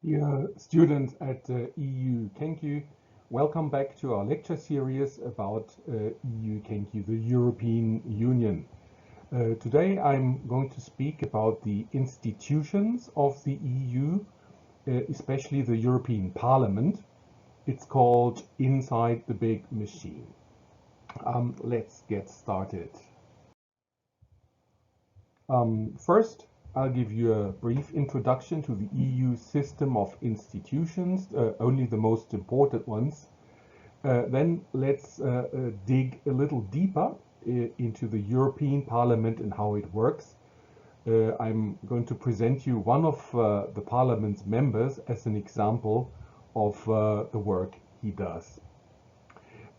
Dear students at EU Kenkyu, welcome back to our lecture series about EU Kenkyu, the European Union. Today I'm going to speak about the institutions of the EU, especially the European Parliament. It's called Inside the Big Machine. Let's get started. First, I'll give you a brief introduction to the EU system of institutions, only the most important ones. Then let's dig a little deeper into the European Parliament and how it works. I'm going to present you one of the Parliament's members as an example of the work he does.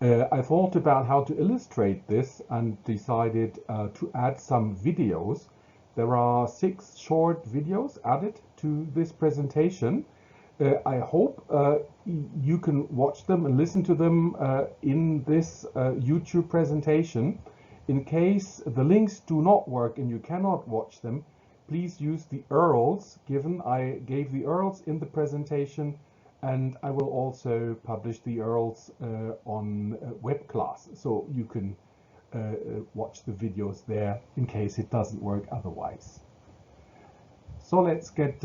I thought about how to illustrate this and decided to add some videos. There are 6 short videos added to this presentation. I hope you can watch them and listen to them in this YouTube presentation. In case the links do not work and you cannot watch them, please use the URLs given. I gave the URLs in the presentation, and I will also publish the URLs on WebClass, so you can watch the videos there in case it doesn't work otherwise. So let's get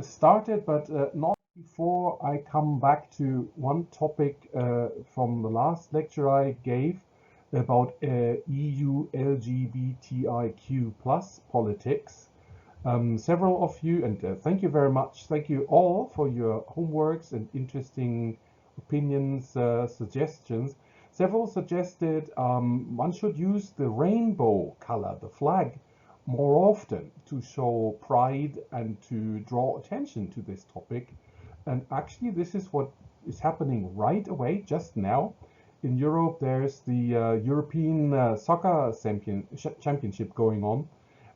started, but not before I come back to one topic from the last lecture I gave about EU LGBTIQ+ politics. Several of you, and thank you very much, thank you all for your homeworks and interesting opinions, suggestions. Several suggested one should use the rainbow color, the flag, more often to show pride and to draw attention to this topic. And actually, this is what is happening right away, just now. In Europe, there's the European Soccer Championship going on.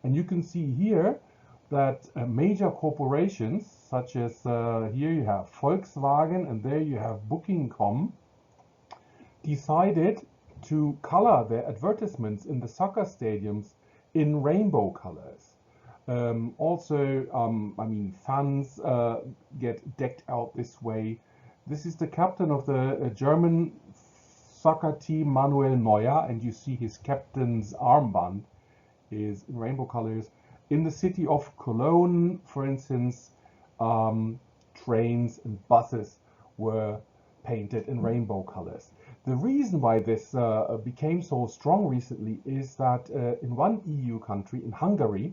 And you can see here that major corporations, such as here you have Volkswagen and there you have Booking.com, decided to color their advertisements in the soccer stadiums in rainbow colors. Fans get decked out this way. This is the captain of the German soccer team, Manuel Neuer, and you see his captain's armband is in rainbow colors. In the city of Cologne, for instance, trains and buses were painted in rainbow colors. The reason why this became so strong recently is that in one EU country, in Hungary,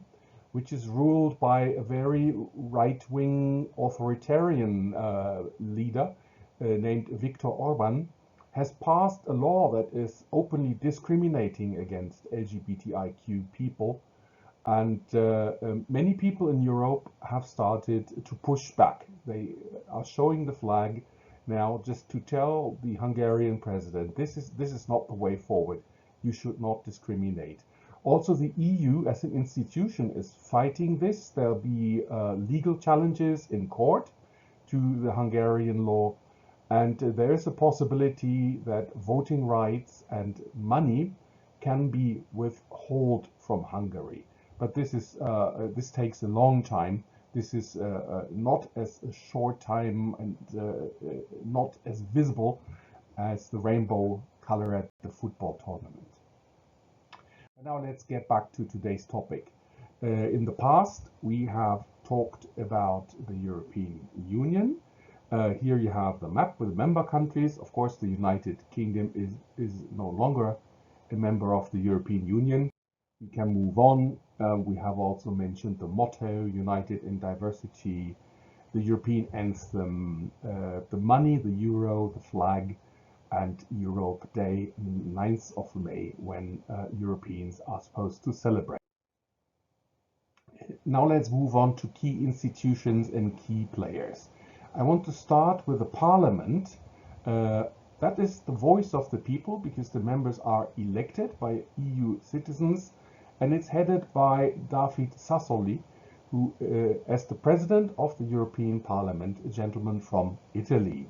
which is ruled by a very right-wing authoritarian leader named Viktor Orban, has passed a law that is openly discriminating against LGBTIQ people. And many people in Europe have started to push back. They are showing the flag now just to tell the Hungarian president, this is not the way forward. You should not discriminate. Also, the EU as an institution is fighting this. There'll be legal challenges in court to the Hungarian law. And there is a possibility that voting rights and money can be withheld from Hungary. But this takes a long time. This is not as a short time and not as visible as the rainbow color at the football tournament. But now let's get back to today's topic. In the past, we have talked about the European Union. Here you have the map with the member countries. Of course, the United Kingdom is no longer a member of the European Union. We can move on. We have also mentioned the motto, United in Diversity, the European anthem, the money, the euro, the flag, and Europe Day, 9th of May, when Europeans are supposed to celebrate. Now let's move on to key institutions and key players. I want to start with the Parliament. That is the voice of the people because the members are elected by EU citizens. And it's headed by David Sassoli, who, as the president of the European Parliament, a gentleman from Italy.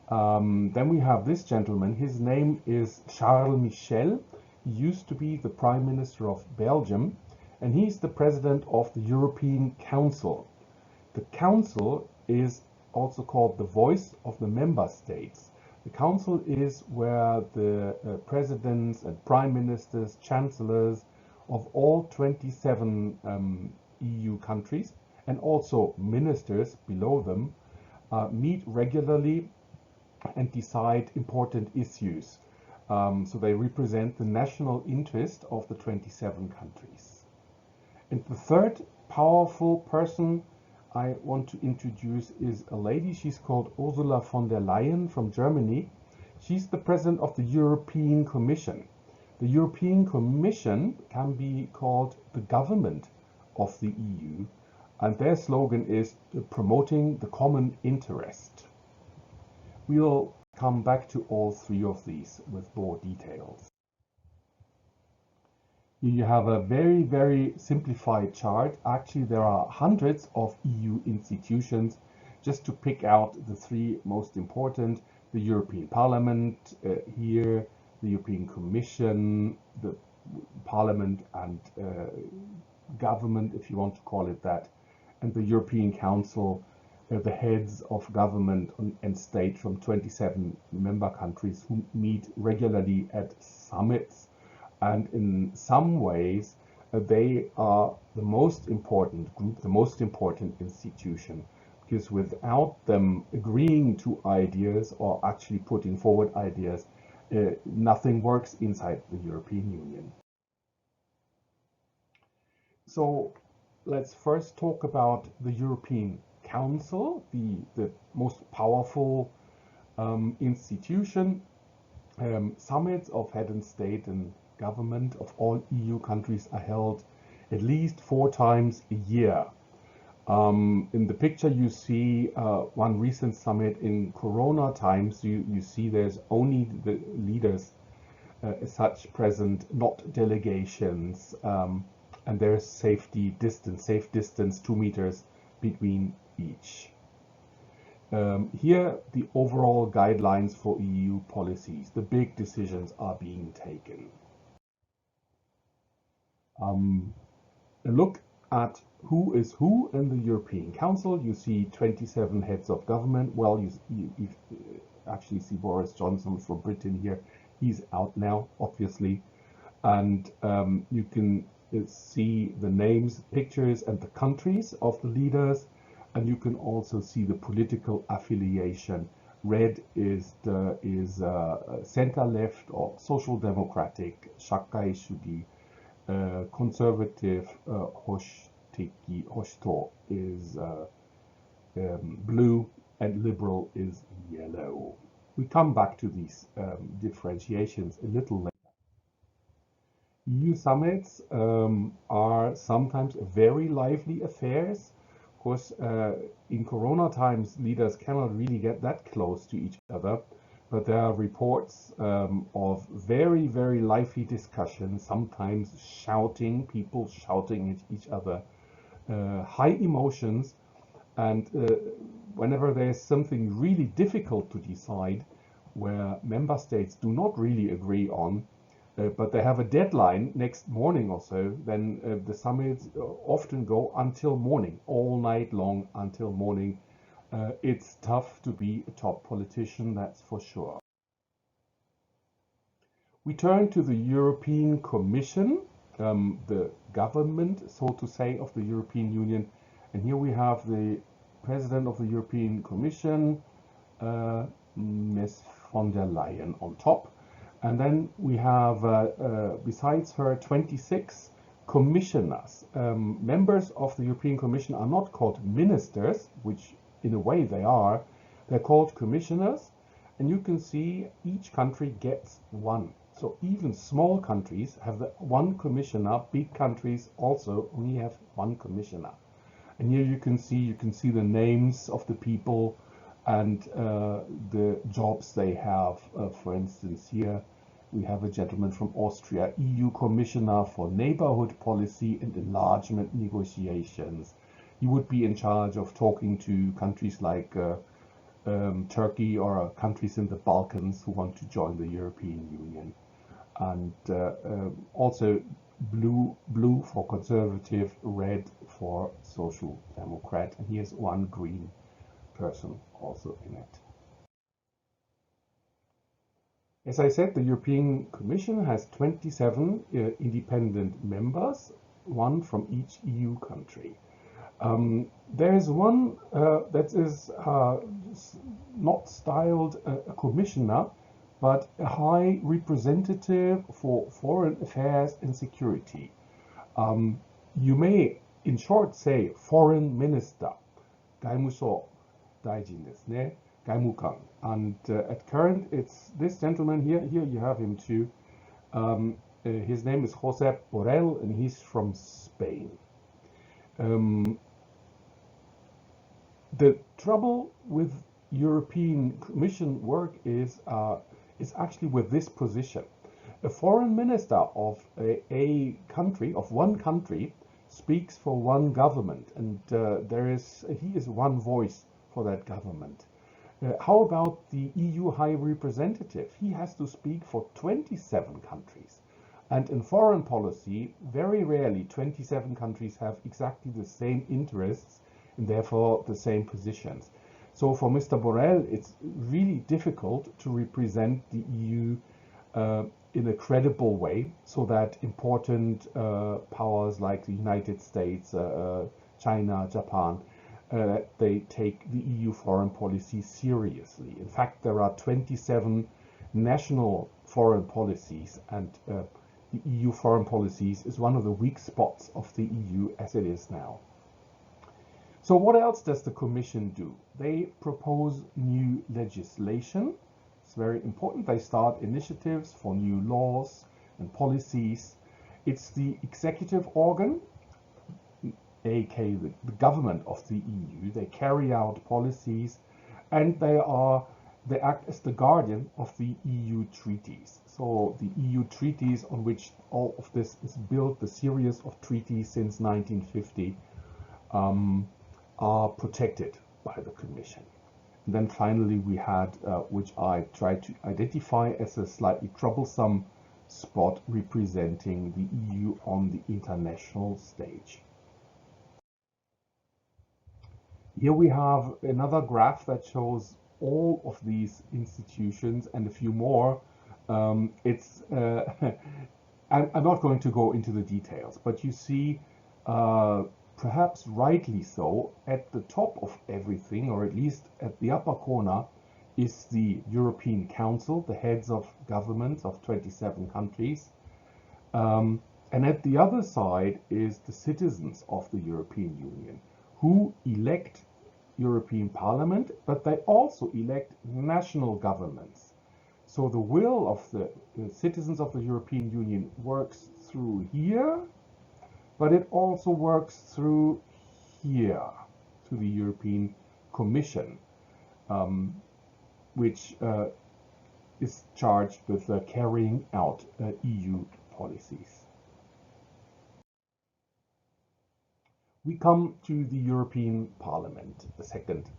Then we have this gentleman. His name is Charles Michel. He used to be the Prime Minister of Belgium, and he's the president of the European Council. The Council is also called the voice of the member states. The Council is where the presidents and prime ministers, chancellors of all 27 EU countries and also ministers below them meet regularly and decide important issues. So they represent the national interest of the 27 countries. And the third powerful person I want to introduce is a lady. She's called Ursula von der Leyen from Germany. She's the president of the European Commission. The European Commission can be called the government of the EU, and their slogan is promoting the common interest. We'll come back to all three of these with more details. Here you have a very, very simplified chart. Actually, there are hundreds of EU institutions. Just to pick out the three most important: the European Parliament, here, the European Commission, the Parliament and government, if you want to call it that, and the European Council, the heads of government and state from 27 member countries who meet regularly at summits. And in some ways, they are the most important group, the most important institution, because without them agreeing to ideas or actually putting forward ideas, nothing works inside the European Union. So let's first talk about the European Council, the most powerful institution. Summits of head of state and government of all EU countries are held at least 4 times a year. In the picture you see one recent summit in Corona times. You see there's only the leaders as such present, not delegations, and there's safe distance 2 meters between each. Here, the overall guidelines for EU policies, the big decisions are being taken. A look at who is who in the European Council. You see 27 heads of government. Well, you actually see Boris Johnson from Britain here. He's out now, obviously. And you can see the names, pictures, and the countries of the leaders. And you can also see the political affiliation. Red is center-left or social democratic, Shakai Shudi. Conservative Hoshto is blue, and liberal is yellow. We come back to these differentiations a little later. EU summits are sometimes very lively affairs. Of course, in Corona times, leaders cannot really get that close to each other. But there are reports of very, very lively discussions, sometimes people shouting at each other, high emotions, and whenever there's something really difficult to decide, where member states do not really agree on, but they have a deadline next morning or so, then the summits often go until morning, all night long until morning. It's tough to be a top politician, that's for sure. We turn to the European Commission, the government, so to say, of the European Union. And here we have the President of the European Commission, Ms. von der Leyen on top. And then we have, besides her, 26 commissioners. Members of the European Commission are not called ministers, which in a way they are. They're called commissioners, and you can see each country gets one. So even small countries have one commissioner. Big countries also only have one commissioner. And here you can see the names of the people and the jobs they have. For instance, here we have a gentleman from Austria, EU Commissioner for Neighborhood Policy and Enlargement Negotiations. He would be in charge of talking to countries like Turkey or countries in the Balkans who want to join the European Union. And also blue for conservative, red for social democrat, and here's one green person also in it. As I said, the European Commission has 27 independent members, one from each EU country. There is one that is not styled a commissioner, but a high representative for foreign affairs and security. You may, in short, say foreign minister, 外務省大臣ですね。外務官. And at current, it's this gentleman here. Here you have him too. His name is Josep Borrell, and he's from Spain. The trouble with European Commission work is actually with this position. A foreign minister of a country, of one country, speaks for one government, and he is one voice for that government. How about the EU High Representative? He has to speak for 27 countries. And in foreign policy, very rarely 27 countries have exactly the same interests and therefore the same positions. So for Mr. Borrell, it's really difficult to represent the EU in a credible way, so that important powers like the United States, China, Japan, they take the EU foreign policy seriously. In fact, there are 27 national foreign policies, and the EU foreign policies is one of the weak spots of the EU as it is now. So what else does the Commission do? They propose new legislation. It's very important. They start initiatives for new laws and policies. It's the executive organ, aka the government of the EU. They carry out policies, and they act as the guardian of the EU treaties. So the EU treaties on which all of this is built, the series of treaties since 1950, are protected by the Commission. And then finally we had, which I tried to identify as a slightly troublesome spot, representing the EU on the international stage. Here we have another graph that shows all of these institutions and a few more. I'm not going to go into the details, but you see, perhaps rightly so, at the top of everything, or at least at the upper corner, is the European Council, the heads of governments of 27 countries. And at the other side is the citizens of the European Union, who elect European Parliament, but they also elect national governments. So the will of the citizens of the European Union works through here, but it also works through here, to the European Commission, which is charged with carrying out EU policies. We come to the European Parliament, the second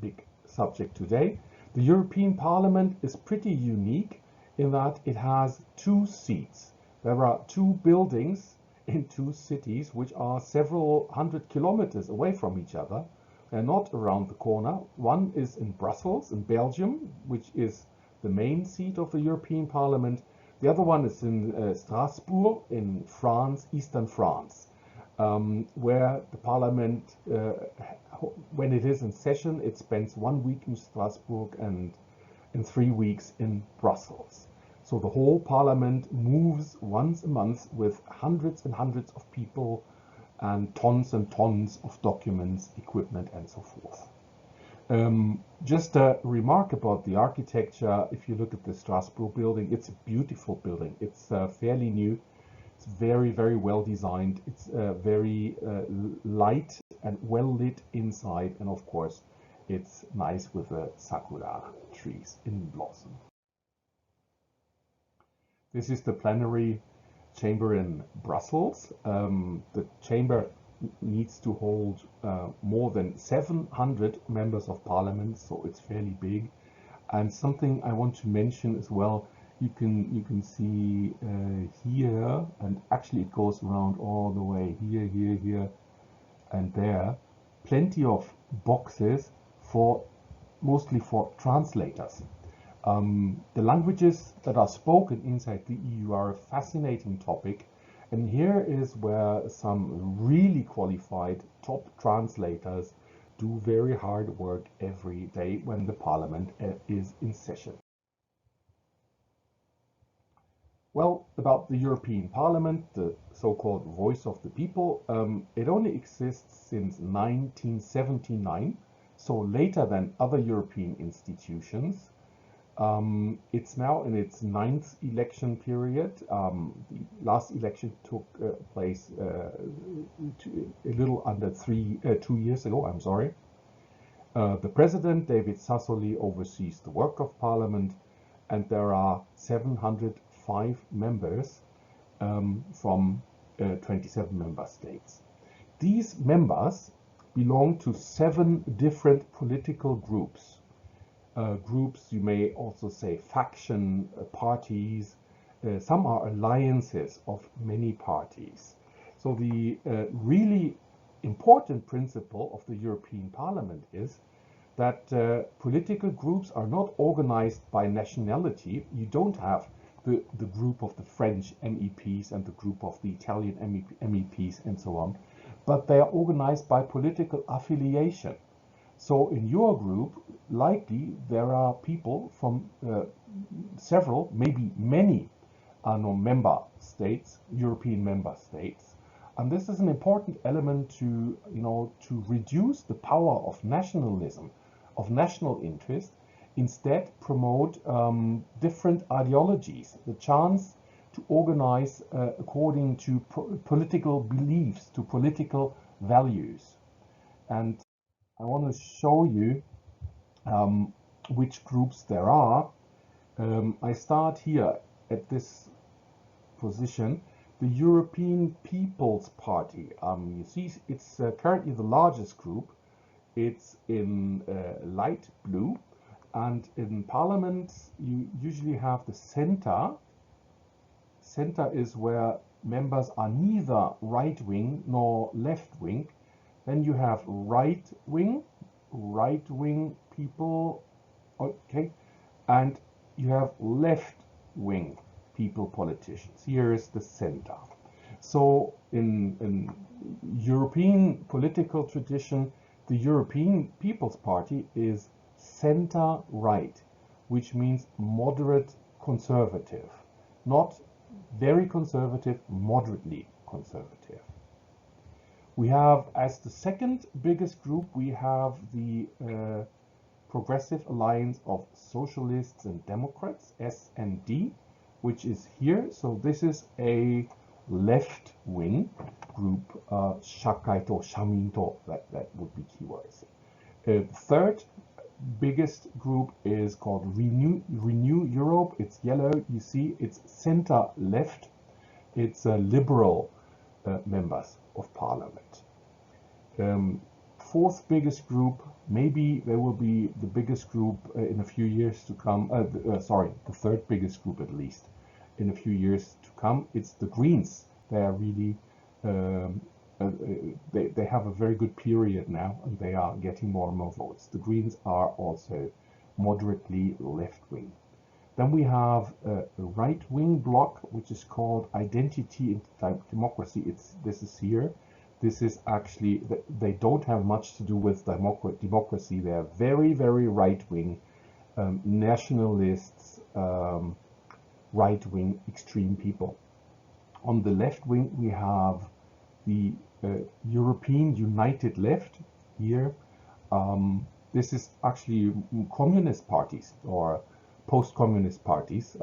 big subject today. The European Parliament is pretty unique in that it has two seats. There are two buildings in two cities which are several hundred kilometers away from each other. They're not around the corner. One is in Brussels, in Belgium, which is the main seat of the European Parliament. The other one is in Strasbourg, in France, eastern France. Where the Parliament, when it is in session, it spends 1 week in Strasbourg and 3 weeks in Brussels. So the whole Parliament moves once a month with hundreds and hundreds of people and tons of documents, equipment, and so forth. Just a remark about the architecture. If you look at the Strasbourg building, it's a beautiful building. It's fairly new. It's very, very well designed. It's very light and well lit inside. And of course, it's nice with the sakura trees in blossom. This is the plenary chamber in Brussels. The chamber needs to hold more than 700 members of parliament, so it's fairly big. And something I want to mention as well you can see here, and actually it goes around all the way here, here, and there. Plenty of boxes for mostly for translators. The languages that are spoken inside the EU are a fascinating topic, and here is where some really qualified top translators do very hard work every day when the parliament is in session. Well, about the European Parliament, the so-called voice of the people, it only exists since 1979, so later than other European institutions. It's now in its 9th election period. The last election took place a little under 2 years ago, I'm sorry. The president, David Sassoli, oversees the work of Parliament, and there are 705 members from 27 member states. These members belong to 7 different political groups. Groups, you may also say faction parties. Some are alliances of many parties. So the really important principle of the European Parliament is that political groups are not organized by nationality. You don't have the group of the French MEPs and the group of the Italian MEPs and so on, but they are organized by political affiliation. So in your group, likely there are people from several, maybe many, member states, European member states, and this is an important element to, to reduce the power of nationalism, of national interest. Instead, promote different ideologies, the chance to organize according to political beliefs, to political values. And I want to show you which groups there are. I start here at this position, the European People's Party. You see, it's currently the largest group. It's in light blue, and in Parliament you usually have the center. Center is where members are neither right-wing nor left-wing. Then you have right-wing people, okay, and you have left-wing people, politicians. Here is the center. So in European political tradition, the European People's Party is center-right, which means moderate conservative, not very conservative, moderately conservative. We have, as the second biggest group, we have the Progressive Alliance of Socialists and Democrats, S&D, which is here. So this is a left-wing group, Shakaito, Shaminto, that would be keywords. The third biggest group is called Renew Europe. It's yellow, you see, it's center-left. It's liberal members of Parliament. Fourth biggest group, maybe there will be the biggest group in a few years to come, the third biggest group at least in a few years to come. It's the Greens. They are really, they have a very good period now, and they are getting more and more votes. The Greens are also moderately left-wing. Then we have a right-wing bloc, which is called Identity and Democracy. This is here. This is actually, they don't have much to do with democracy. They are very, very right-wing, nationalists, right-wing extreme people. On the left wing, we have the European United Left here. This is actually communist parties or post-communist parties,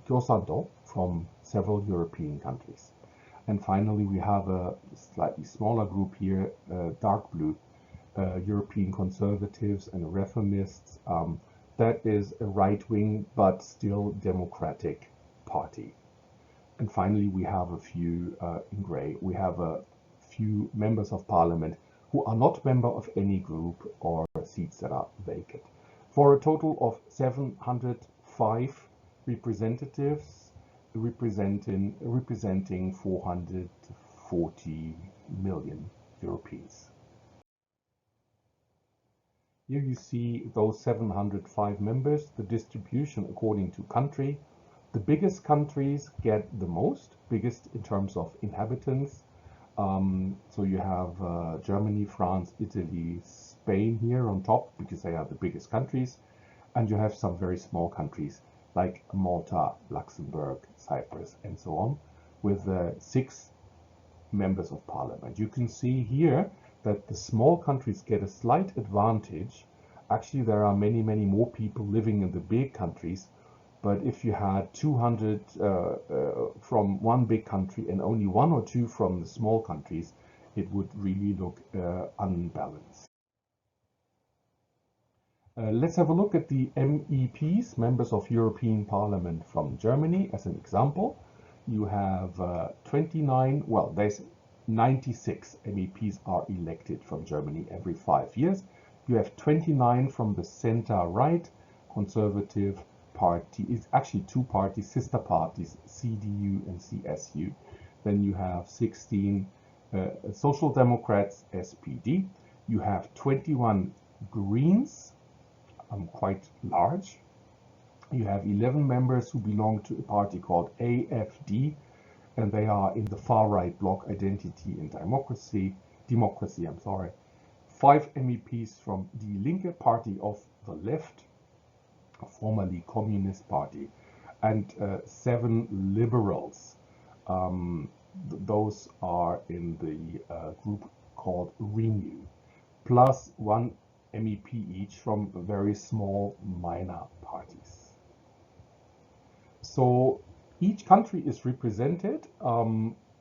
Kyosanto, from several European countries. And finally, we have a slightly smaller group here, dark blue, European Conservatives and Reformists. That is a right-wing but still democratic party. And finally, we have a few in gray. We have a few members of Parliament who are not member of any group or seats that are vacant, for a total of 705 representatives representing 440 million Europeans. Here you see those 705 members, the distribution according to country. The biggest countries get the most, biggest in terms of inhabitants. So you have Germany, France, Italy, Spain here on top because they are the biggest countries. And you have some very small countries like Malta, Luxembourg, Cyprus, and so on, with 6 members of parliament. You can see here that the small countries get a slight advantage. Actually, there are many, many more people living in the big countries. But if you had 200 from one big country and only 1 or 2 from the small countries, it would really look unbalanced. Let's have a look at the MEPs, members of European Parliament from Germany, as an example. You have 29, well, there's 96 MEPs are elected from Germany every 5 years. You have 29 from the center-right Conservative Party. It's actually 2 parties, sister parties, CDU and CSU. Then you have 16 Social Democrats, SPD. You have 21 Greens, quite large. You have 11 members who belong to a party called AFD, and they are in the far-right bloc, Identity and Democracy. 5 MEPs from Die Linke, party of the left, formerly Communist Party, and 7 liberals. Those are in the group called Renew, plus 1 MEP each from very small minor parties. So each country is represented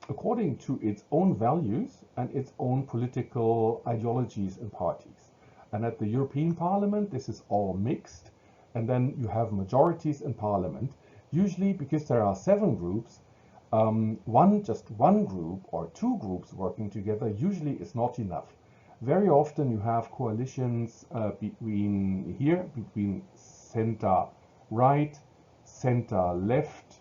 according to its own values and its own political ideologies and parties. And at the European Parliament, this is all mixed. And then you have majorities in Parliament. Usually, because there are 7 groups, just one group or 2 groups working together usually is not enough. Very often you have coalitions between center right, center left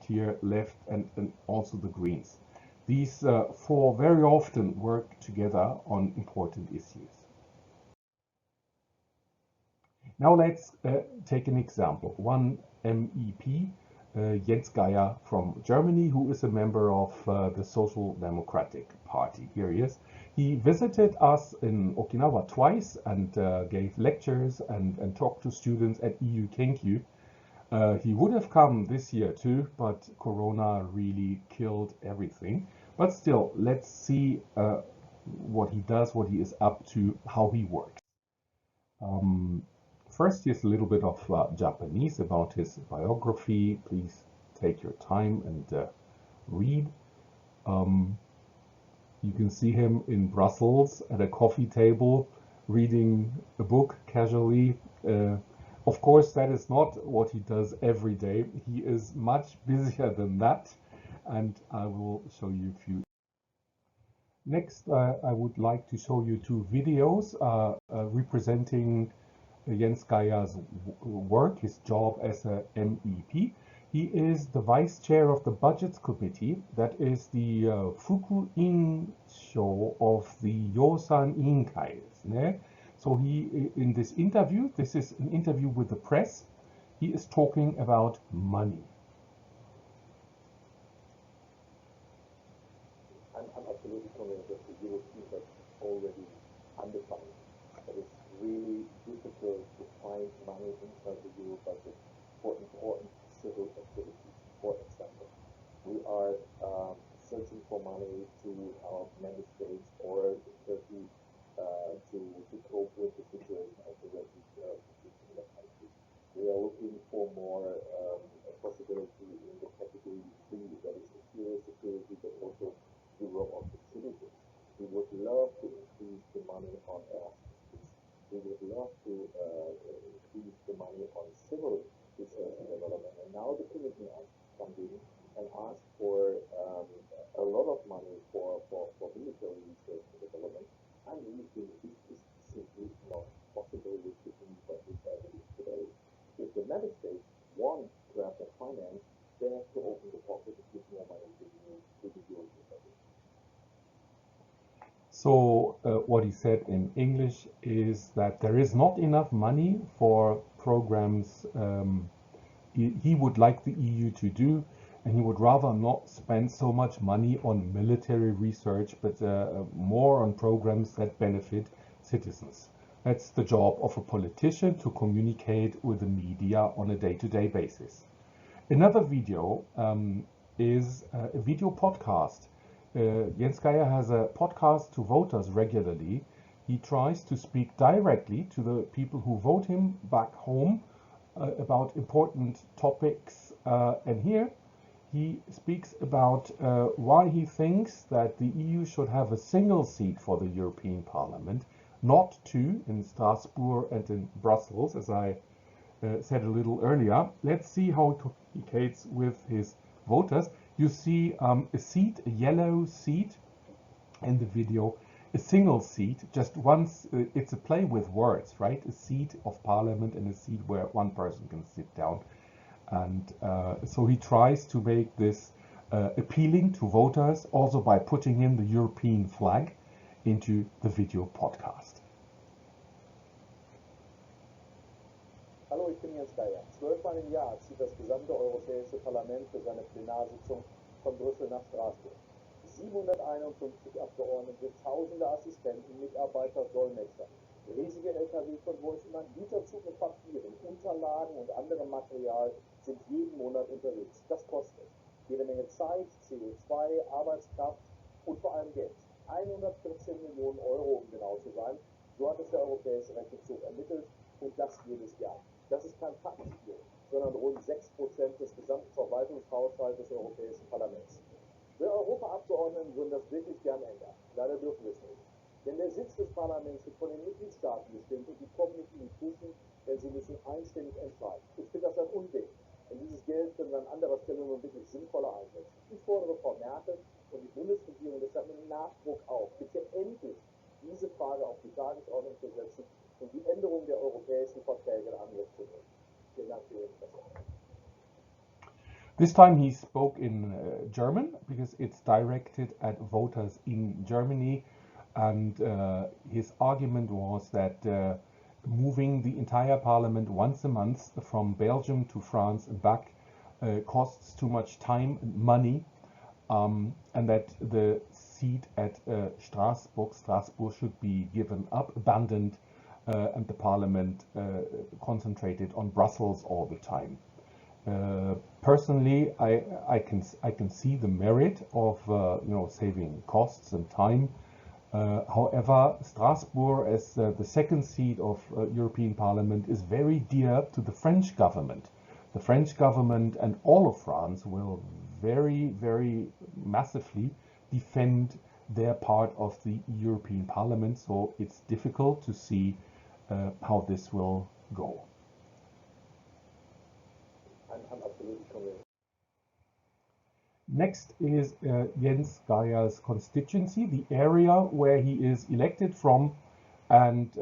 here, left, and also the Greens. These 4 very often work together on important issues. Now let's take an example. One MEP, Jens Geier from Germany, who is a member of the Social Democratic Party. Here he is. He visited us in Okinawa twice and gave lectures and talked to students at EU Kenkyu. He would have come this year too, but Corona really killed everything. But still, let's see what he does, what he is up to, how he works. First, here's a little bit of Japanese about his biography. Please take your time and read. You can see him in Brussels at a coffee table reading a book casually. Of course, that is not what he does every day. He is much busier than that, and I will show you a few. Next, I would like to show you 2 videos representing Jens Geier's work, his job as a MEP. He is the vice chair of the Budgets Committee. That is the Fuku Insho of the Yosan Inkai. So he, in this interview, this is an interview with the press, he is talking about money. I'm absolutely convinced that the Europeans are already underfunded. That it's really difficult to find money inside the Euro budget for important civil activities. For example, we are searching for money to our member states or Turkey to cope with the situation of the refugees in the country. We are looking for more possibility in the category 3, that is interior security, but also the role of the citizens. We would love to increase the money on Erasmus. We would love to increase the money on civil research and development. And now the Commission has come in and asked for a lot of money for military research and development. And we think this is simply not possible with the budget as it is today. If the member states want to So what he said in English is that there is not enough money for programs he would like the EU to do, and he would rather not spend so much money on military research, but more on programs that benefit citizens. That's the job of a politician, to communicate with the media on a day-to-day basis. Another video is a video podcast. Jens Geier has a podcast to voters regularly. He tries to speak directly to the people who vote him back home about important topics. And here he speaks about why he thinks that the EU should have a single seat for the European Parliament, not two in Strasbourg and in Brussels, as I said a little earlier. Let's see how it communicates with his voters. You see a seat, a yellow seat in the video, a single seat, just once. It's a play with words, right? A seat of parliament and a seat where one person can sit down. And so he tries to make this appealing to voters, also by putting in the European flag into the video podcast. Hallo, ich bin Jens Geier. 12-mal im Jahr zieht das gesamte Europäische Parlament für seine Plenarsitzung von Brüssel nach Straßburg. 751 Abgeordnete, tausende Assistenten, Mitarbeiter, Dolmetscher. Riesige LKW von wo ist immer ein Güterzug mit Papieren, Unterlagen und anderem Material sind jeden Monat unterwegs. Das kostet jede Menge Zeit, CO2, Arbeitskraft und vor allem Geld. 114 Millionen Euro, um genau zu sein. So hat es der Europäische Rechnungshof ermittelt, und das jedes Jahr. Das ist kein Pappenspiel, sondern rund 6% des gesamten Verwaltungshaushalts des Europäischen Parlaments. Wir Europaabgeordneten würden das wirklich gern ändern. Leider dürfen wir es nicht. Denn der Sitz des Parlaments wird von den Mitgliedstaaten bestimmt, und die kommen nicht in die Puschen, denn sie müssen einstimmig entscheiden. Ich finde das ein Unding. Und dieses Geld können wir an anderer Stelle nun wirklich sinnvoller einsetzen. Ich fordere Frau Merkel und die Bundesregierung deshalb mit Nachdruck auf, bitte endlich diese Frage auf die Tagesordnung zu setzen und die Änderung der europäischen Verträge in Angriff zu nehmen. Vielen Dank für Ihr Interesse. This time he spoke in German, because it's directed at voters in Germany, and his argument was that moving the entire parliament once a month from Belgium to France and back costs too much time and money, and that the seat at Strasbourg should be given up, abandoned, and the parliament concentrated on Brussels all the time. Personally, I can see the merit of saving costs and time. However, Strasbourg, as the second seat of European Parliament, is very dear to the French government. The French government and all of France will very, very massively defend their part of the European Parliament, so it's difficult to see how this will go. I'm absolutely convinced. Next is Jens Geier's constituency, the area where he is elected from, and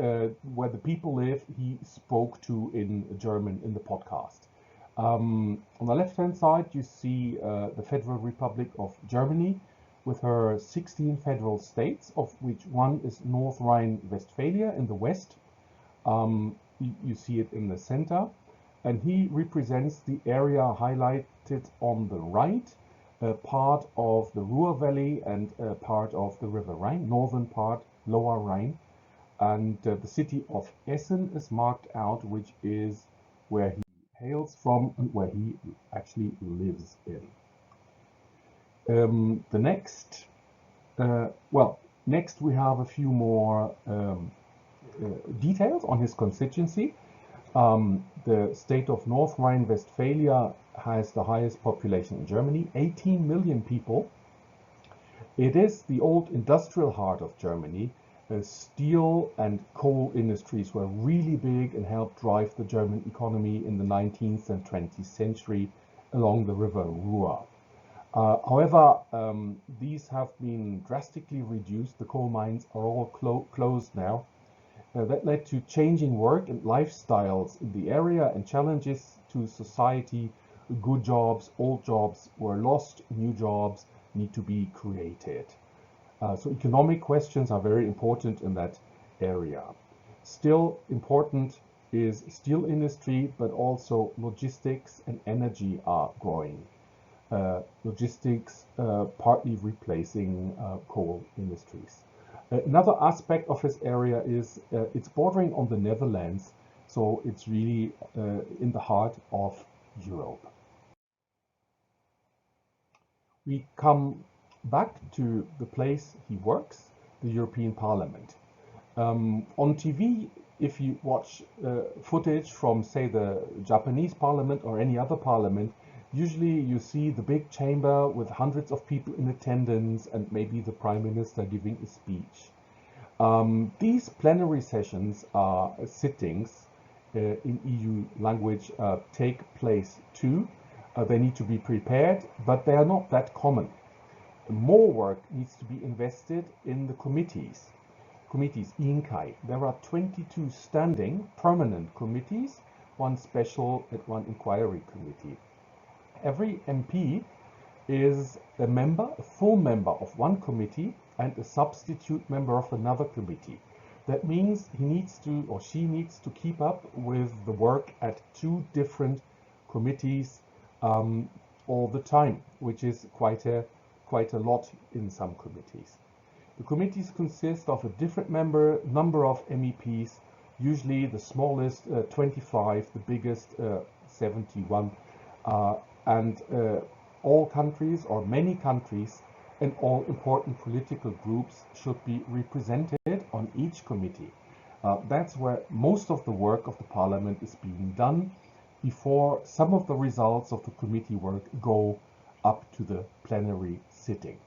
where the people live. He spoke to in German in the podcast. On the left-hand side, you see the Federal Republic of Germany with her 16 federal states, of which one is North Rhine-Westphalia in the west. You see it in the center. And he represents the area highlighted on the right, part of the Ruhr Valley and part of the River Rhine, northern part, Lower Rhine. And the city of Essen is marked out, which is where he hails from and where he actually lives in. Next we have a few more details on his constituency. The state of North Rhine-Westphalia has the highest population in Germany, 18 million people. It is the old industrial heart of Germany. Steel and coal industries were really big and helped drive the German economy in the 19th and 20th century along the river Ruhr. However, these have been drastically reduced. The coal mines are all closed now. That led to changing work and lifestyles in the area and challenges to society. Good jobs, old jobs were lost, new jobs need to be created. So economic questions are very important in that area. Still important is steel industry, but also logistics and energy are growing. Logistics partly replacing coal industries. Another aspect of this area is it's bordering on the Netherlands, so it's really in the heart of Europe. We come back to the place he works, the European Parliament. On TV, if you watch footage from, say, the Japanese parliament or any other parliament, usually you see the big chamber with hundreds of people in attendance and maybe the prime minister giving a speech. These plenary sessions are sittings in EU language take place too. They need to be prepared, but they are not that common. More work needs to be invested in the committees. ENKAI. There are 22 standing permanent committees, one special and one inquiry committee. Every MP is a member, a full member of one committee and a substitute member of another committee. That means he needs to, or she needs to, keep up with the work at two different committees all the time, which is quite a lot in some committees. The committees consist of a different number of MEPs, usually the smallest 25, the biggest 71, and all countries, or many countries, and all important political groups should be represented on each committee. That's where most of the work of the Parliament is being done before some of the results of the committee work go up to the plenary sitting.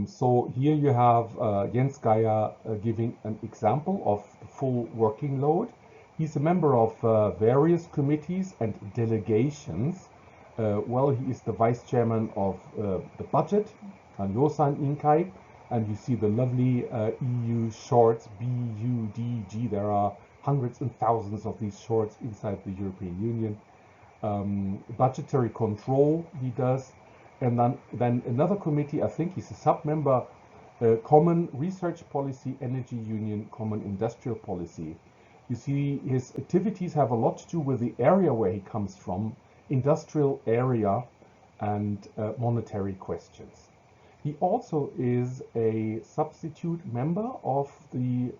So here you have Jens Geier giving an example of the full working load. He's a member of various committees and delegations. Well, he is the vice chairman of the budget, Yosan ENKAI, and you see the lovely EU shorts, BUDG. There are hundreds and thousands of these shorts inside the European Union. Budgetary control he does. And then another committee, I think he's a sub-member, Common Research Policy, Energy Union, Common Industrial Policy. You see, his activities have a lot to do with the area where he comes from, industrial area and monetary questions. He also is a substitute member of the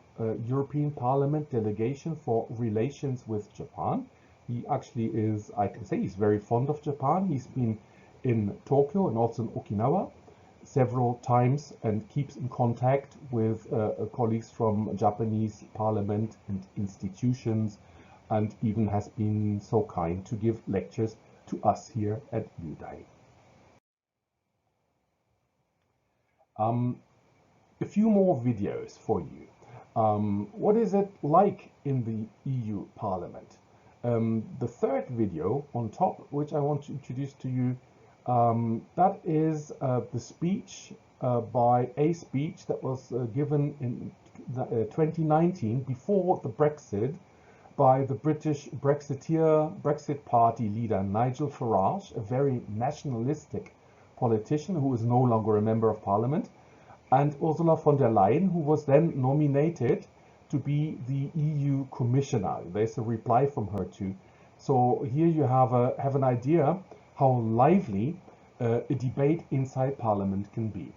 European Parliament delegation for relations with Japan. He actually is, I can say, he's very fond of Japan. He's been in Tokyo and also in Okinawa several times and keeps in contact with colleagues from Japanese parliament and institutions, and even has been so kind to give lectures to us here at UDAI. A few more videos for you. What is it like in the EU Parliament? The third video on top, which I want to introduce to you, that is the speech a speech that was given in 2019 before the Brexit by the British Brexit Party leader Nigel Farage, a very nationalistic politician who is no longer a member of Parliament, and Ursula von der Leyen, who was then nominated to be the EU Commissioner. There's a reply from her too. So here you have an idea how lively a debate inside Parliament can be.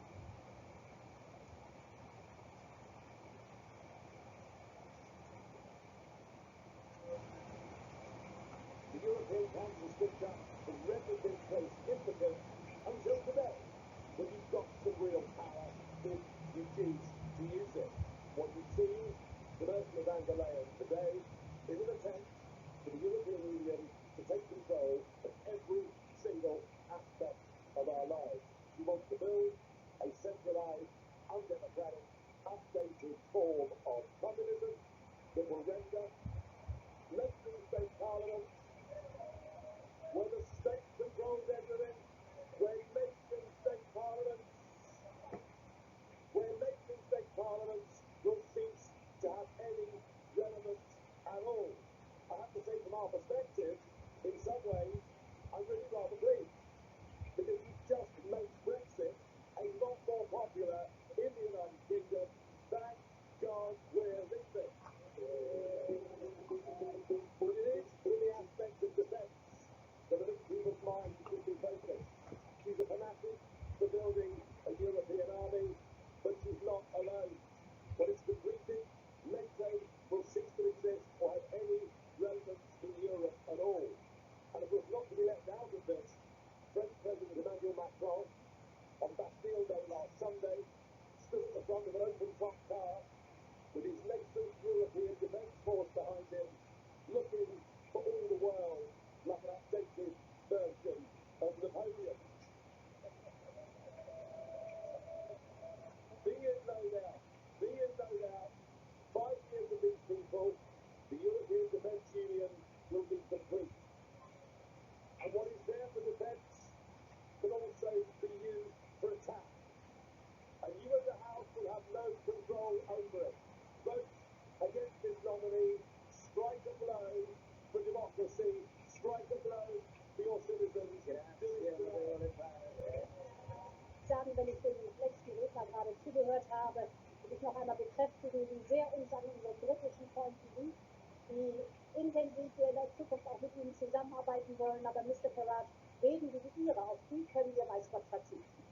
The European Council stood up to represent those difficult until today, when you've got some real power, if you choose to use it. What you've seen with Ursula von der Leyen today is an attempt for the European Union to take control of every single aspect of our lives. She wants to build a centralised, undemocratic, updated form of communism that will render nation-state parliaments, where the state controls everything, where nation-state parliaments will cease to have any relevance at all. I have to say, from our perspective, in some ways, I'm really rather pleased, because you just make front of an open-top car, with his Lexus European Defence Force behind him, looking for all the world like an updated version of Napoleon. Be in no doubt, 5 years of these people, the European Defence Union will be complete. And what is there for defence can also be used for attack. And you as a House will have no control over it. Vote against this nominee, strike a blow for democracy, strike a blow for your citizens. Sagen, wenn ich dem letzten Redner gerade zugehört habe, will ich noch einmal bekräftigen, wie sehr uns an unseren britischen Freunden liegt, wie intensiv wir in der Zukunft auch mit ihnen zusammenarbeiten wollen. Aber Mr. Farage, reden wie die Ihre, auf die können wir weiß Gott verzichten.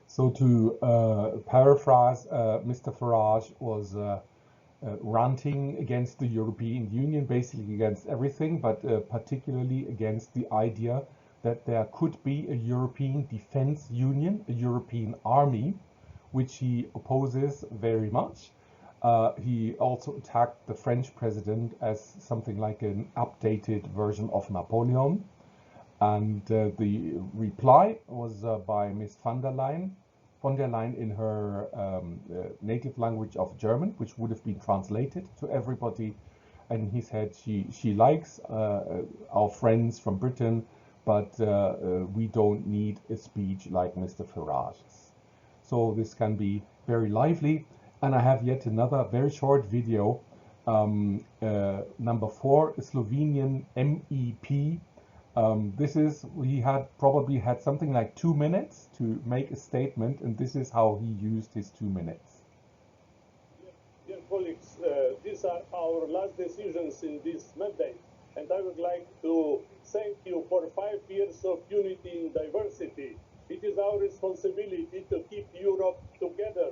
So to paraphrase, Mr. Farage was ranting against the European Union, basically against everything, but particularly against the idea that there could be a European Defence Union, a European army, which he opposes very much. He also attacked the French president as something like an updated version of Napoleon. And the reply was by Ms. von der Leyen in her native language of German, which would have been translated to everybody. And he said she likes our friends from Britain, but we don't need a speech like Mr. Farage's. So this can be very lively. And I have yet another very short video. Number 4, a Slovenian MEP. He probably had something like 2 minutes to make a statement, and this is how he used his 2 minutes. Dear colleagues, these are our last decisions in this mandate, and I would like to thank you for 5 years of unity in diversity. It is our responsibility to keep Europe together,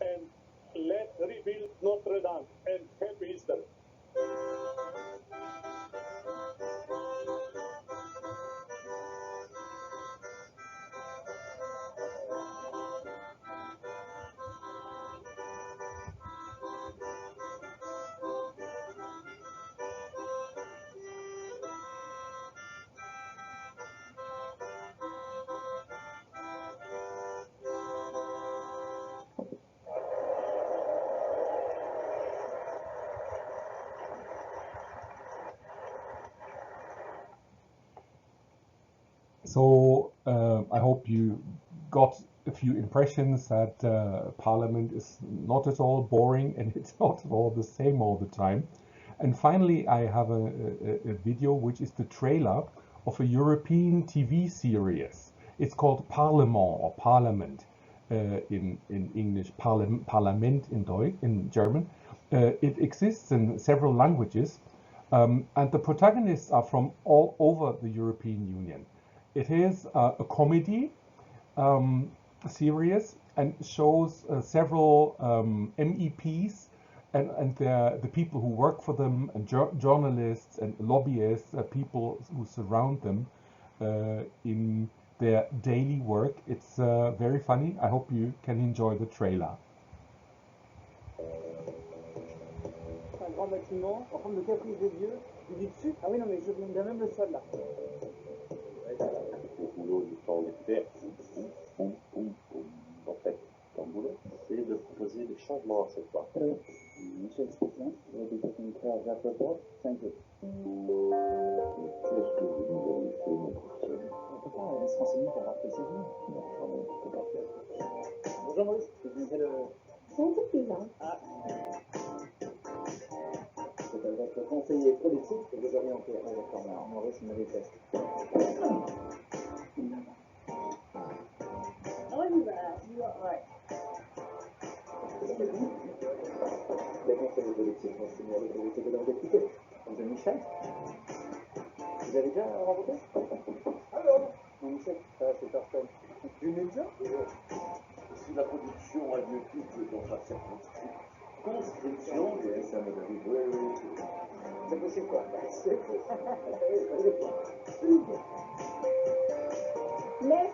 and let's rebuild Notre Dame, and happy Easter. So I hope you got a few impressions that Parliament is not at all boring and it's not at all the same all the time. And finally, I have a video which is the trailer of a European TV series. It's called Parlement or Parliament in English, Parlament in German. It exists in several languages, and the protagonists are from all over the European Union. It is a comedy series and shows several MEPs and the people who work for them, and journalists and lobbyists, people who surround them in their daily work. It's very funny. I hope you can enjoy the trailer. Un grand bâtiment en forme de caprice des dieux. Du dessus. Ah oui, non, mais je viens même le sol là. Le boulot du temps d'hiver, en fait, ton boulot, c'est de proposer des changements à cette fois. Michel Stéphane, rédacteur rapport, 5 jours. Qu'est-ce que vous nous avez fait, mon professeur? On peut pas se renseigner pour rappeler ses jours. Non, on ne peut pas faire. Bonjour Maurice, je viens le... Ah. C'est votre conseiller politique que vous orientez. Ah d'accord, alors Maurice me déteste. You are right. Les conseillers politiques vont signer avec l'autorité de leur député. Bonjour Michel. Vous avez déjà rencontré? Alors non, Michel, c'est personne. Du média? Si la production a lieu toute dans sa conscription, ça me arrive. Oui. C'est possible quoi? C'est possible. Mais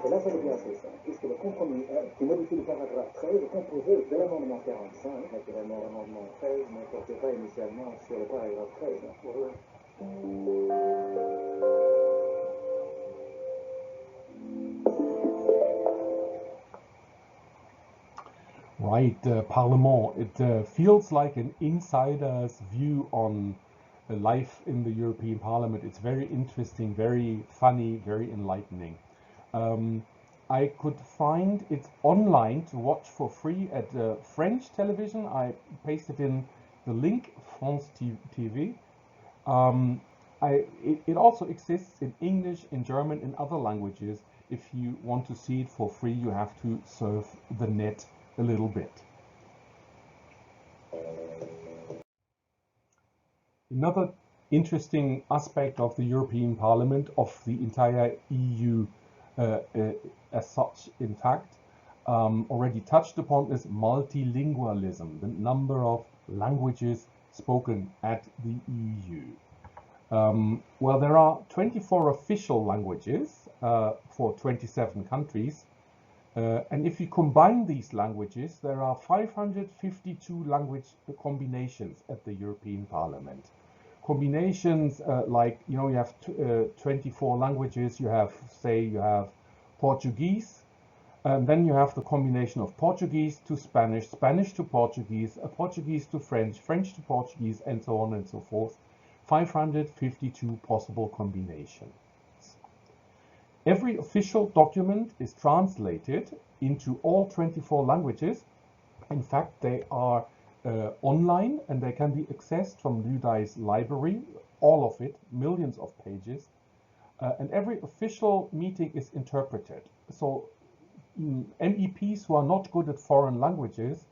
Et là, ça devient assez simple, puisque le compromis qui modifie le paragraphe 13 est composé de l'amendement 45. Naturellement, l'amendement 13 ne portait pas initialement sur le paragraphe 13. Right, Parlement. It feels like an insider's view on life in the European Parliament. It's very interesting, very funny, very enlightening. I could find it online to watch for free at French television. I pasted in the link, France TV. It also exists in English, in German, in other languages. If you want to see it for free, you have to surf the net a little bit. Another interesting aspect of the European Parliament, of the entire EU as such, in fact, already touched upon, is multilingualism, the number of languages spoken at the EU. Well, there are 24 official languages for 27 countries. And if you combine these languages, there are 552 language combinations at the European Parliament. Combinations like, you have 24 languages. You have, say, you have Portuguese, and then you have the combination of Portuguese to Spanish, Spanish to Portuguese, Portuguese to French, French to Portuguese, and so on and so forth. 552 possible combinations. Every official document is translated into all 24 languages. In fact, they are online, and they can be accessed from Ludai's library, all of it, millions of pages. And every official meeting is interpreted. So MEPs who are not good at foreign languages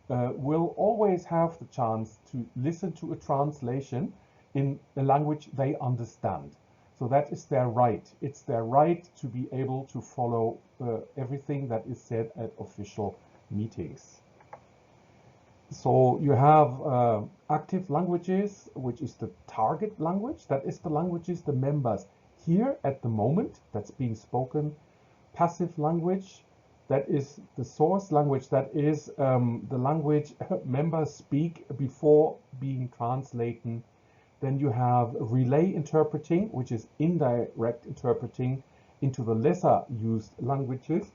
will always have the chance to listen to a translation in a language they understand. So that is their right. It's their right to be able to follow everything that is said at official meetings. So you have active languages, which is the target language. That is the languages the members hear at the moment that's being spoken. Passive language, that is the source language. That is the language members speak before being translated. Then you have relay interpreting, which is indirect interpreting into the lesser used languages.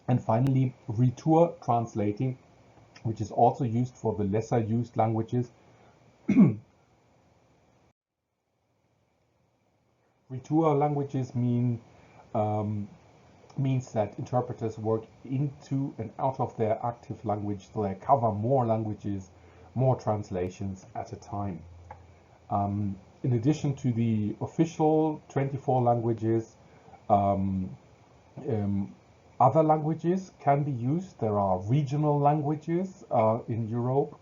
And finally, retour translating, which is also used for the lesser used languages. Retour languages means that interpreters work into and out of their active language, so they cover more languages, more translations at a time. In addition to the official 24 languages, other languages can be used. There are regional languages in Europe.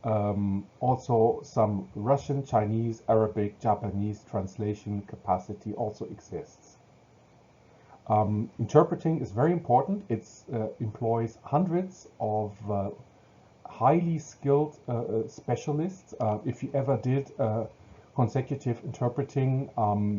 Also some Russian, Chinese, Arabic, Japanese translation capacity also exists. Interpreting is very important. It employs hundreds of highly skilled specialists. If you ever did consecutive interpreting,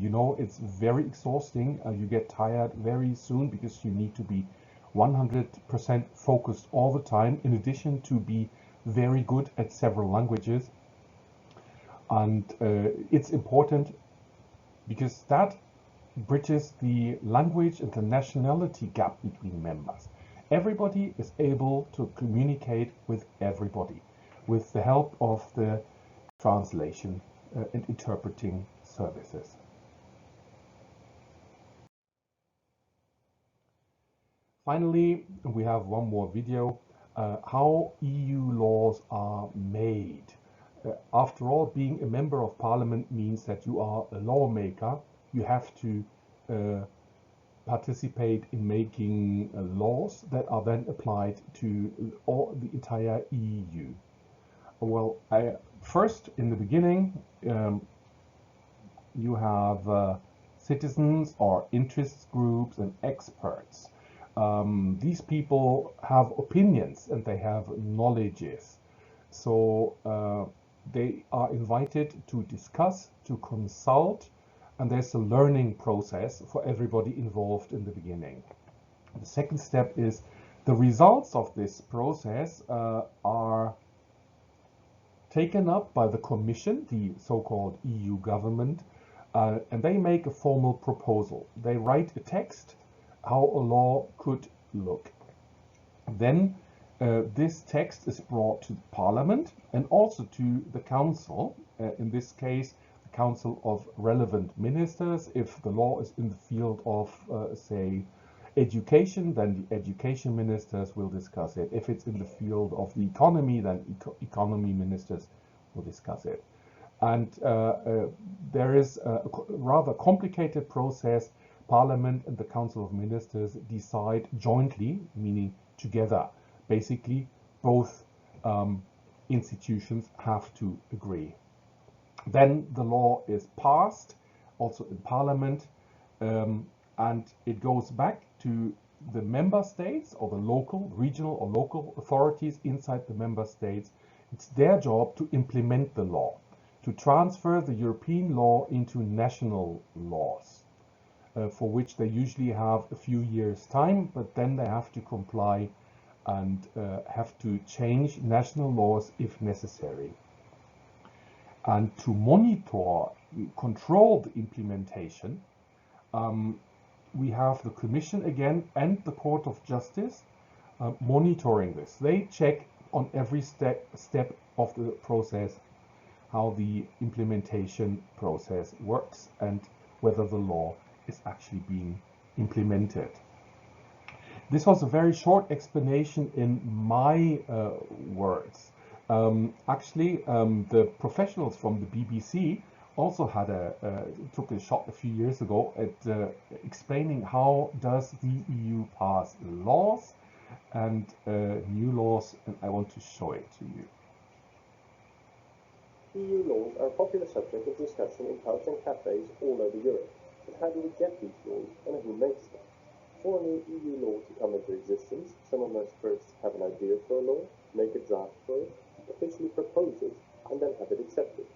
you know it's very exhausting. You get tired very soon because you need to be 100% focused all the time, in addition to be very good at several languages. And it's important because that bridges the language and the nationality gap between members. Everybody is able to communicate with everybody with the help of the translation and interpreting services. Finally, we have one more video, how EU laws are made. After all, being a member of parliament means that you are a lawmaker. You have to participate in making laws that are then applied to the entire EU. Well, first, in the beginning, you have citizens or interest groups and experts. These people have opinions and they have knowledges. So they are invited to discuss, to consult, and there's a learning process for everybody involved in the beginning. The second step is the results of this process are taken up by the Commission, the so-called EU government, and they make a formal proposal. They write a text how a law could look. Then this text is brought to Parliament and also to the Council, in this case the Council of Relevant Ministers. If the law is in the field of, say, education, then the education ministers will discuss it. If it's in the field of the economy, then economy ministers will discuss it. And there is a rather complicated process. Parliament and the Council of Ministers decide jointly, meaning together. Basically, both institutions have to agree. Then the law is passed, also in Parliament, and it goes back to the member states or the local, regional or local authorities inside the member states. It's their job to implement the law, to transfer the European law into national laws, for which they usually have a few years' time, but then they have to comply and have to change national laws if necessary. And to monitor, control the implementation, we have the Commission again and the Court of Justice monitoring this. They check on every step of the process how the implementation process works and whether the law is actually being implemented. This was a very short explanation in my words. The professionals from the BBC also had took a shot a few years ago at explaining how does the EU pass laws and new laws, and I want to show it to you. EU laws are a popular subject of discussion in pubs and cafes all over Europe. But how do we get these laws, and who makes them? For a new EU law to come into existence, someone must first have an idea for a law, make a draft for it, officially propose it, and then have it accepted.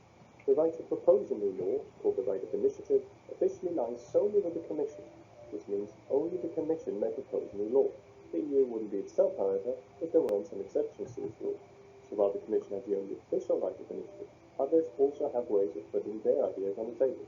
The right to propose a new law, called the right of initiative, officially lies solely with the Commission. This means only the Commission may propose a new law. The EU wouldn't be itself, however, if there weren't some exceptions to this rule. So while the Commission has the only official right of initiative, others also have ways of putting their ideas on the table.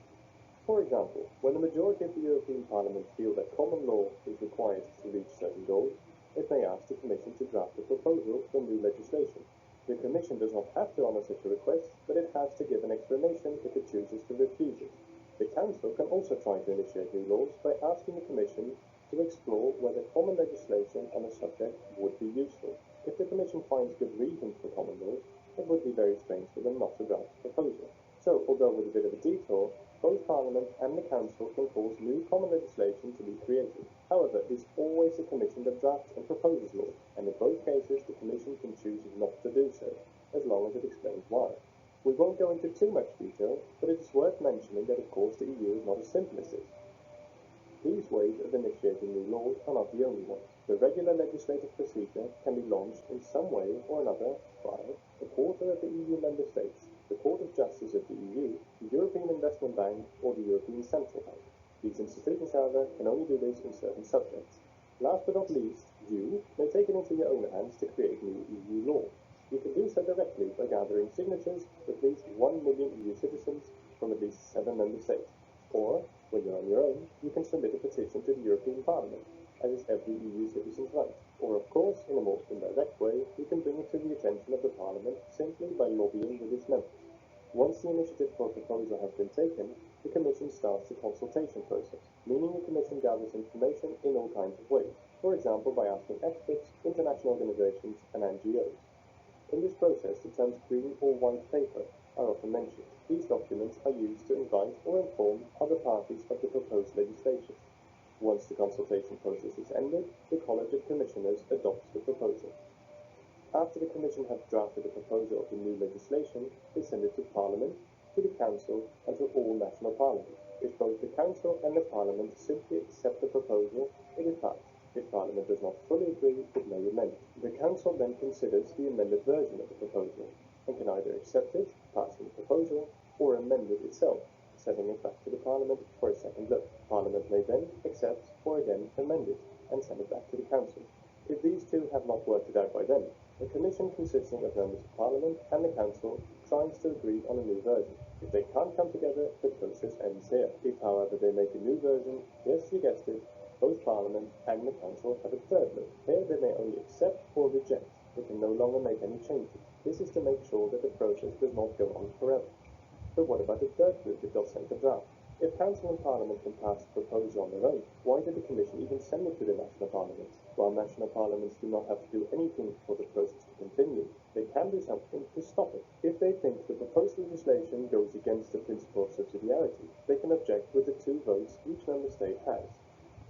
For example, when the majority of the European Parliament feel that common law is required to reach certain goals, it may ask the Commission to draft a proposal for new legislation. The Commission does not have to honour such a request, but it has to give an explanation if it chooses to refuse it. The Council can also try to initiate new laws by asking the Commission to explore whether common legislation on a subject would be useful. If the Commission finds good reasons for common laws, it would be very strange for them not to draft a proposal. So, although with a bit of a detour, both Parliament and the Council can cause new common legislation to be created. However, it is always the Commission that drafts and proposes law, and in both cases the Commission can choose not to do so, as long as it explains why. We won't go into too much detail, but it is worth mentioning that of course the EU is not as simple as this. These ways of initiating new laws are not the only ones. The regular legislative procedure can be launched in some way or another by a quarter of the EU member states, the Court of Justice of the EU, the European Investment Bank, or the European Central Bank. These institutions, however, can only do this in certain subjects. Last but not least, you may take it into your own hands to create new EU law. You can do so directly by gathering signatures of at least 1 million EU citizens from at least 7 member states. Or, when you're on your own, you can submit a petition to the European Parliament, as is every EU citizen's right. Or, of course, in a more indirect way, you can bring it to the attention of the Parliament simply by lobbying with its members. Once the initiative for a proposal has been taken, the Commission starts the consultation process, meaning the Commission gathers information in all kinds of ways, for example by asking experts, international organizations, and NGOs. In this process, the terms green or white paper are often mentioned. These documents are used to invite or inform other parties of the proposed legislation. Once the consultation process is ended, the College of Commissioners adopts the proposal. After the Commission has drafted a proposal of the new legislation, they send it to Parliament, to the Council, and to all national parliaments. If both the Council and the Parliament simply accept the proposal, it is passed. If Parliament does not fully agree, it may amend. The Council then considers the amended version of the proposal. and can either accept it, passing the proposal, or amend it itself, sending it back to the Parliament for a second look. Parliament may then accept or again amend it and send it back to the Council. If these two have not worked it out by then, the Commission consisting of members of Parliament and the Council tries to agree on a new version. If they can't come together, the process ends here. If, however, they make a new version, yes, you guessed it, both Parliament and the Council have a third look. Here they may only accept or reject. They can no longer make any changes. This is to make sure that the process does not go on forever. But what about the third group that got sent a draft? If Council and Parliament can pass a proposal on their own, why did the Commission even send it to the national parliaments? While national parliaments do not have to do anything for the process to continue, they can do something to stop it. If they think the proposed legislation goes against the principle of subsidiarity, they can object with the 2 votes each member state has.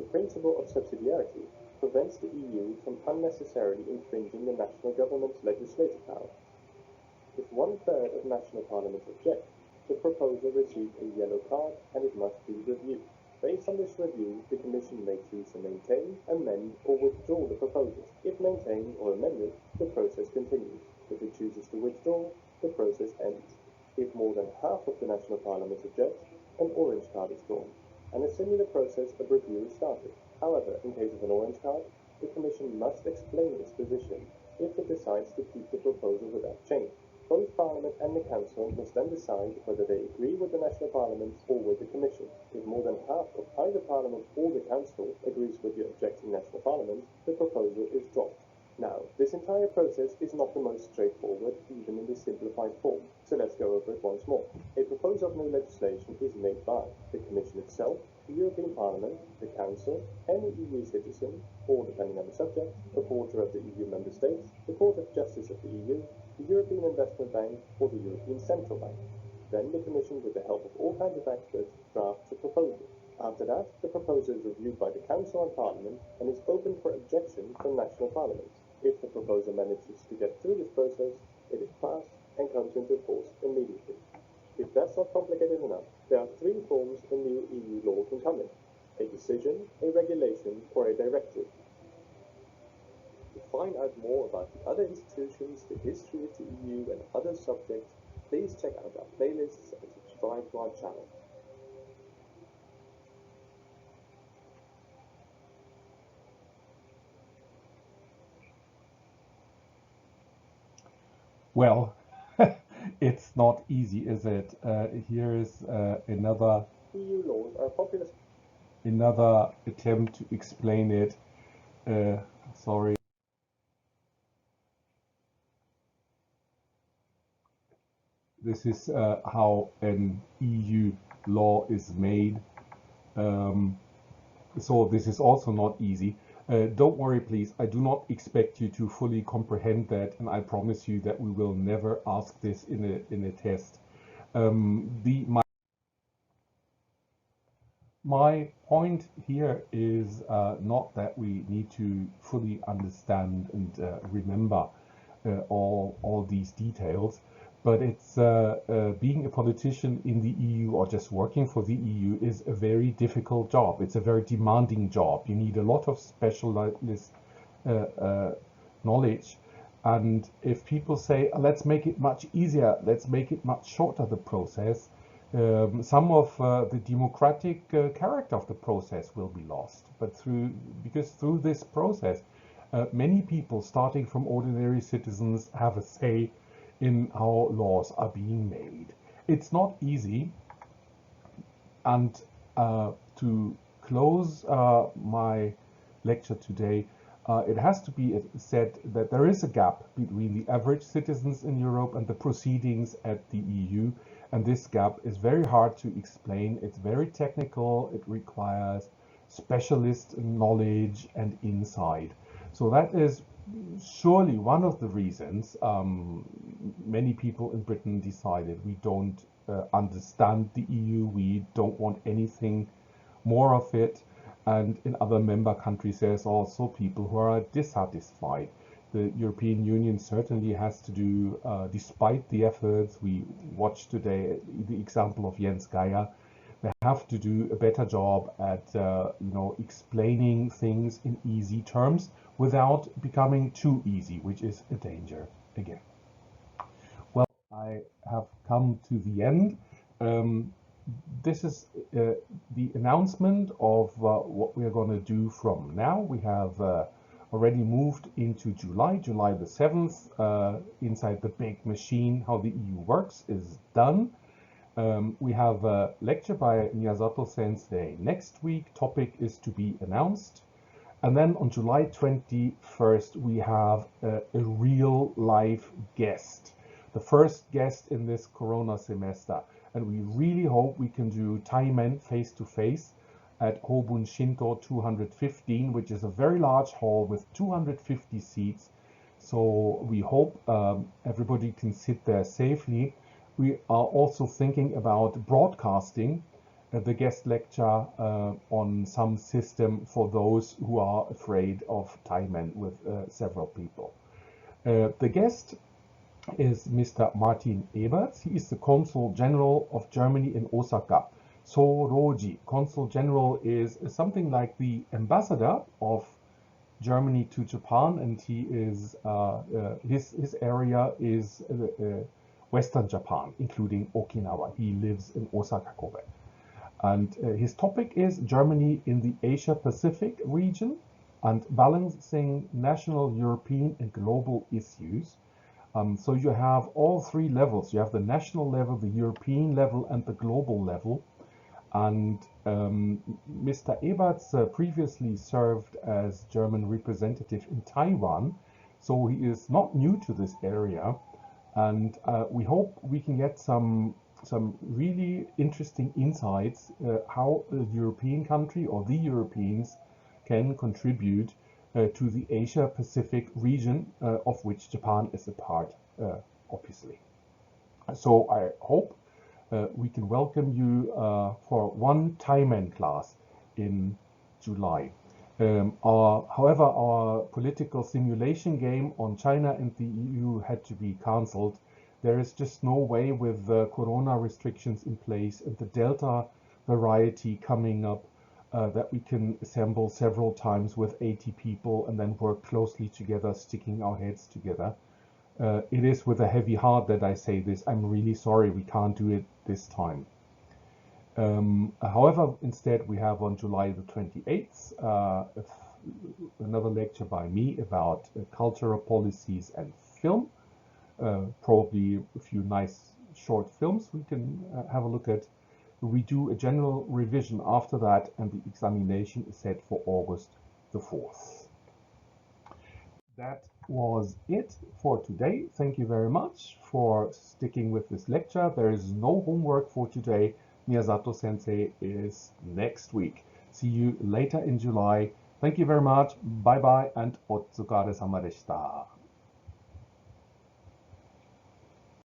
The principle of subsidiarity prevents the EU from unnecessarily infringing the national government's legislative power. If 1/3 of national parliaments object, the proposal receives a yellow card and it must be reviewed. Based on this review, the Commission may choose to maintain, amend, or withdraw the proposal. If maintained or amended, the process continues. If it chooses to withdraw, the process ends. If more than half of the national parliaments object, an orange card is drawn, and a similar process of review is started. However, in case of an orange card, the Commission must explain its position if it decides to keep the proposal without change. Both Parliament and the Council must then decide whether they agree with the national parliaments or with the Commission. If more than half of either Parliament or the Council agrees with the objecting national parliament, the proposal is dropped. Now, this entire process is not the most straightforward, even in the simplified form, so let's go over it once more. A proposal of new legislation is made by the Commission itself, the European Parliament, the Council, any EU citizen, or depending on the subject, a quarter of the EU member states, the Court of Justice of the EU, the European Investment Bank, or the European Central Bank. Then the Commission, with the help of all kinds of experts, drafts a proposal. After that, the proposal is reviewed by the Council and Parliament and is open for objection from national parliaments. If the proposal manages to get through this process, it is passed and comes into force immediately. If that's not complicated enough, there are 3 forms a new EU law can come in: a decision, a regulation, or a directive. To find out more about the other institutions, the history of the EU, and other subjects, please check out our playlists and subscribe to our channel. Well, it's not easy, is it? Here is another EU laws are popular. attempt to explain it. Sorry. This is how an EU law is made. So this is also not easy. Don't worry, please. I do not expect you to fully comprehend that, and I promise you that we will never ask this in a test. My point here is not that we need to fully understand and remember all these details, but it's being a politician in the EU or just working for the EU is a very difficult job. It's a very demanding job. You need a lot of specialist knowledge. And if people say, let's make it much easier, let's make it much shorter, the process, some of the democratic character of the process will be lost. But because through this process, many people, starting from ordinary citizens, have a say in how laws are being made. It's not easy. And to close my lecture today, it has to be said that there is a gap between the average citizens in Europe and the proceedings at the EU. And this gap is very hard to explain. It's very technical. It requires specialist knowledge and insight. So that is surely one of the reasons many people in Britain decided we don't understand the EU. We don't want anything more of it. And in other member countries, there's also people who are dissatisfied. The European Union certainly has to do, despite the efforts we watched today, the example of Jens Geier, they have to do a better job at explaining things in easy terms without becoming too easy, which is a danger again. Well. I have come to the end. This is the announcement of what we are going to do from now. We have already moved into July the 7th, inside the big machine. How the EU works is done. We have a lecture by Miyazato Sensei next week. Topic is to be announced. And then on July 21st, we have a real live guest, the first guest in this Corona semester. And we really hope we can do Taimen face-to-face at Hobun Shinto 215, which is a very large hall with 250 seats. So we hope everybody can sit there safely. We are also thinking about broadcasting the guest lecture on some system for those who are afraid of Taimen with several people. The guest is Mr. Martin Eberts. He is the Consul General of Germany in Osaka. Soroji, Consul General, is something like the ambassador of Germany to Japan, and he is his area is Western Japan, including Okinawa. He lives in Osaka, Kobe. And his topic is Germany in the Asia-Pacific region and balancing national, European, and global issues. So you have all three levels. You have the national level, the European level, and the global level. And Mr. Eberts previously served as German representative in Taiwan, so he is not new to this area. And we hope we can get some really interesting insights how a European country or the Europeans can contribute to the Asia-Pacific region, of which Japan is a part, obviously. So I hope we can welcome you for one Taimen class in July. However, our political simulation game on China and the EU had to be cancelled. There is just no way with the Corona restrictions in place and the Delta variety coming up that we can assemble several times with 80 people and then work closely together, sticking our heads together. It is with a heavy heart that I say this. I'm really sorry we can't do it this time. However, instead we have on July the 28th another lecture by me about cultural policies and film. Probably a few nice short films we can have a look at. We do a general revision after that, and the examination is set for August the 4th. That was it for today. Thank you very much for sticking with this lecture. There is no homework for today. Miyazato Sensei is next week. See you later in July. Thank you very much. Bye bye and otsukare-sama deshita.